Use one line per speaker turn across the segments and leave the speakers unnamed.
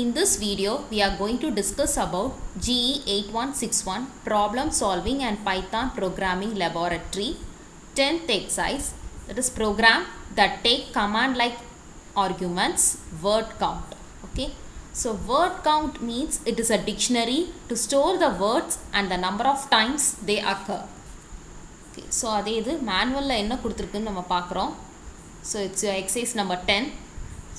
In this video, we are going to discuss about GE8161 Problem Solving and Python Programming Laboratory 10th exercise, that is program that take command like arguments word count. Okay, so word count means it is a dictionary to store the words and the number of times they occur. Okay, so அதே இது manualல என்ன கொடுத்திருக்குன்னு நம்ம பார்க்குறோம். So it's your exercise number 10.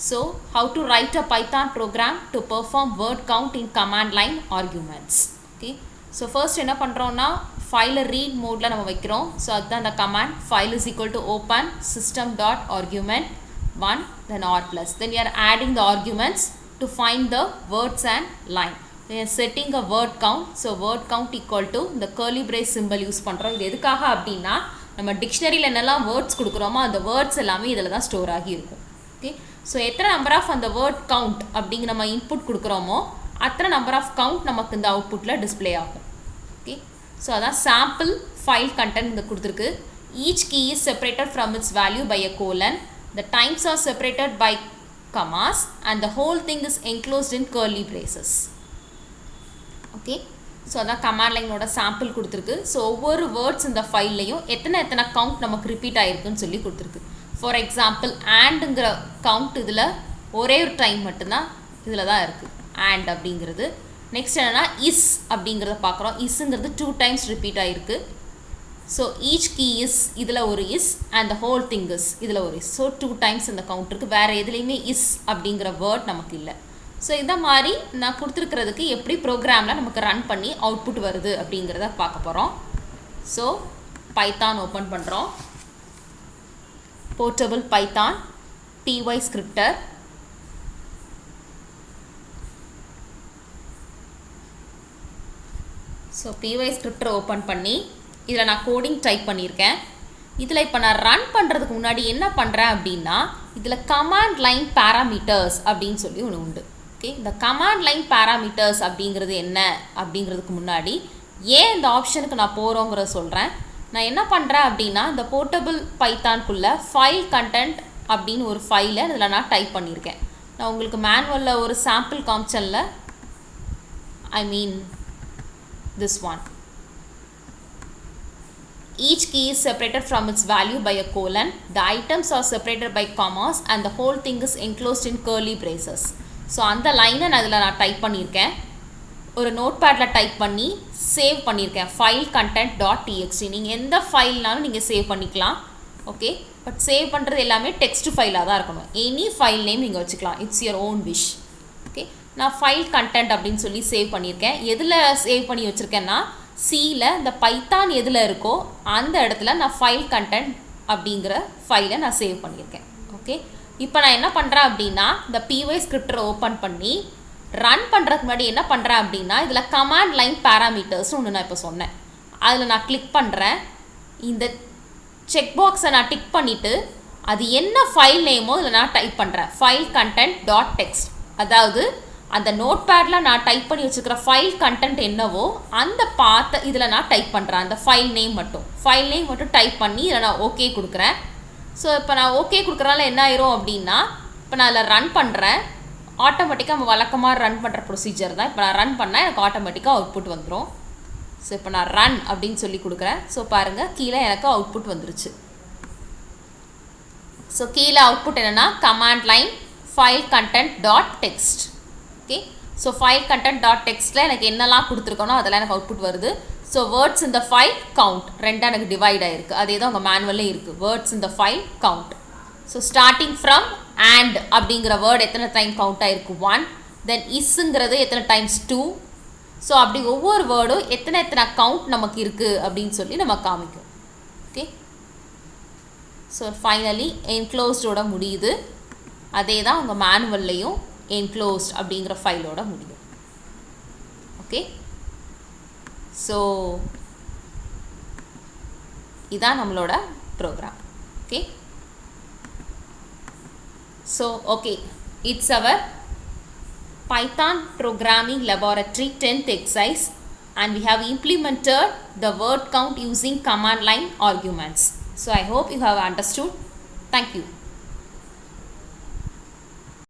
So how to write a Python program to perform word count in command line arguments. Okay, so first என்ன பண்றோம்னா file read modeல நம்ம வைக்கிறோம். So அதுதான் அந்த command file is equal to open system.argument 1 then r plus, then we are adding the arguments to find the words and line. We are setting a word count. So word count equal to the curly brace symbol use பண்றோம். இது எதுக்காக அப்படினா நம்ம டிக்ஷனரியில என்னெல்லாம் words கொடுக்குறோமோ அந்த words எல்லாமே இதில் தான் ஸ்டோர் ஆகி இருக்கும். ஓகே, ஸோ எத்தனை நம்பர் ஆஃப் அந்த வேர்ட் கவுண்ட் அப்படிங்கிற நம்ம இன்புட் கொடுக்குறோமோ அத்தனை நம்பர் ஆஃப் கவுண்ட் நமக்கு இந்த அவுட்புட்டில் டிஸ்பிளே ஆகும். ஓகே, ஸோ அதான் சாம்பிள் ஃபைல் கண்டென்ட் இங்கே கொடுத்துருக்கு. Each key is separated from its value by a colon, the times are separated by commas and the whole thing is enclosed in curly braces. Okay, so அதான் command லைனோட sample கொடுத்துருக்கு. So ஒவ்வொரு words இந்த ஃபைல்லையும் எத்தனை count நமக்கு repeat ஆகிருக்குன்னு சொல்லி கொடுத்துருக்கு. ஃபார் எக்ஸாம்பிள் ஆண்டுங்கிற கவுண்ட் இதில் ஒரே ஒரு டைம் மட்டும்தான் இதில் தான் இருக்குது ஆண்ட் அப்படிங்கிறது. நெக்ஸ்ட் என்னென்னா இஸ் அப்படிங்கிறத பார்க்குறோம். இஸ்ங்கிறது 2 டைம்ஸ் ரிப்பீட் ஆகிருக்கு. ஸோ ஈச் கீ இஸ் இதில் ஒரு is and the whole thing is இதில் ஒரு இஸ். ஸோ 2 டைம்ஸ் இந்த கவுண்ட் இருக்குது. வேறு எதுலேயுமே இஸ் அப்படிங்கிற வேர்ட் நமக்கு இல்லை. ஸோ இந்த மாதிரி நான் கொடுத்துருக்கிறதுக்கு எப்படி ப்ரோக்ராமில் நமக்கு ரன் பண்ணி அவுட்புட் வருது அப்படிங்கிறத பார்க்க போகிறோம். ஸோ பைத்தான் ஓப்பன் பண்ணுறோம். Portable Python py scripture. So py scripture open பண்ணி இதில் நான் கோடிங் டைப் பண்ணியிருக்கேன். இதில் இப்போ நான் ரன் பண்ணுறதுக்கு முன்னாடி என்ன பண்ணுறேன் அப்படின்னா இதில் கமாண்ட் லைன் பேராமீட்டர்ஸ் அப்படின்னு சொல்லி ஒன்று உண்டு. ஓகே, இந்த கமாண்ட் லைன் பேராமீட்டர்ஸ் அப்படிங்கிறது என்ன அப்படிங்கிறதுக்கு முன்னாடி ஏன் இந்த ஆப்ஷனுக்கு நான் போகிறோங்கிறத சொல்கிறேன். நான் என்ன பண்ணுறேன் அப்படின்னா இந்த போர்ட்டபிள் பைத்தான்குள்ளே ஃபைல் கண்டென்ட் அப்படின்னு ஒரு ஃபைலை இதில் நான் டைப் பண்ணியிருக்கேன். நான் உங்களுக்கு மேனுவலில் ஒரு சாம்பிள் காமிச்சனில் I mean this one. Each key is separated from its value by a colon. The items are separated by commas and the whole thing is enclosed in curly braces. So அந்த லைனை நான் இதில் நான் type பண்ணியிருக்கேன். ஒரு note பேடில் type பண்ணி save பண்ணியிருக்கேன். File content .txt. நீங்கள் எந்த ஃபைல்னாலும் நீங்கள் சேவ் பண்ணிக்கலாம். ஓகே, பட் சேவ் பண்ணுறது எல்லாமே டெக்ஸ்ட் ஃபைலாக தான் இருக்கணும். எனி ஃபைல் நேம் நீங்கள் வச்சுக்கலாம். It's your own wish. Okay, நான் ஃபைல் கண்டென்ட் அப்படின்னு சொல்லி சேவ் பண்ணியிருக்கேன். எதில் சேவ் பண்ணி வச்சுருக்கேன்னா சியில் இந்த பைத்தான் எதில் இருக்கோ அந்த இடத்துல நான் ஃபைல் கண்டென்ட் அப்படிங்கிற ஃபைலை நான் சேவ் பண்ணியிருக்கேன். ஓகே, இப்போ நான் என்ன பண்ணுறேன் அப்படின்னா இந்த py ஸ்கிரிப்டரை ஓப்பன் பண்ணி ரன் பண்ணுறதுக்கு முன்னாடி என்ன பண்ணுறேன் அப்படின்னா இதில் கமாண்ட் லைன் பேராமீட்டர்ஸ்னு ஒன்று நான் இப்போ சொன்னேன். அதில் நான் கிளிக் பண்ணுறேன். இந்த செக் பாக்ஸை நான் டிக் பண்ணிவிட்டு அது என்ன ஃபைல் நேமோ இதில் நான் டைப் பண்ணுறேன். File content .text. அதாவது அந்த நோட் பேடில் நான் டைப் பண்ணி வச்சுருக்கிற ஃபைல் கண்டென்ட் என்னவோ அந்த பாத்தை இதில் நான் டைப் பண்ணுறேன். அந்த ஃபைல் நேம் மட்டும் டைப் பண்ணி இதில் நான் ஓகே கொடுக்குறேன். ஸோ இப்போ நான் ஓகே கொடுக்குறனால என்ன ஆயிரும் அப்படின்னா இப்போ நான் அதில் ரன் பண்ணுறேன். ஆட்டோமேட்டிக்காக நம்ம வழக்கமாக ரன் பண்ணுற ப்ரொசீஜர் தான். இப்போ நான் ரன் பண்ணால் எனக்கு ஆட்டோமேட்டிக்காக அவுட்புட் வந்துடும். ஸோ இப்போ நான் ரன் அப்படின்னு சொல்லி கொடுக்குறேன். ஸோ பாருங்கள் கீழே எனக்கு அவுட்புட் வந்துருச்சு. ஸோ கீழே அவுட்புட் என்னென்னா command line file content .text. Okay, so file content .textல எனக்கு என்னெல்லாம் கொடுத்துருக்கணும் அதெல்லாம் எனக்கு அவுட்புட் வருது. ஸோ வேர்ட்ஸ் இந்த ஃபைல் கவுண்ட் ரெண்டாக எனக்கு டிவைட் ஆகிருக்கு. அதே தான் உங்கள் மேனுவல்லே இருக்குது. வேர்ட்ஸ் இந்த file count. So starting from and அப்படிங்கிற வேர்ட் எத்தனை டைம் கவுண்ட் ஆகிருக்கு 1. தென் இஸ்ங்கிறது எத்தனை டைம்ஸ் 2. ஸோ அப்படி ஒவ்வொரு வேர்டும் எத்தனை கவுண்ட் நமக்கு இருக்குது அப்படின்னு சொல்லி நம்ம காமிக்கும். ஓகே, ஸோ ஃபைனலி என்க்ளோஸ்டோட முடியுது. அதே தான் உங்கள் மேனுவல்லையும் என்க்ளோஸ்ட் அப்படிங்கிற ஃபைலோட முடியும். ஓகே, ஸோ இதான் நம்மளோட program. Okay, so okay, it's our Python Programming Laboratory 10th exercise and we have implemented the word count using command line arguments. So I hope you have understood. Thank you.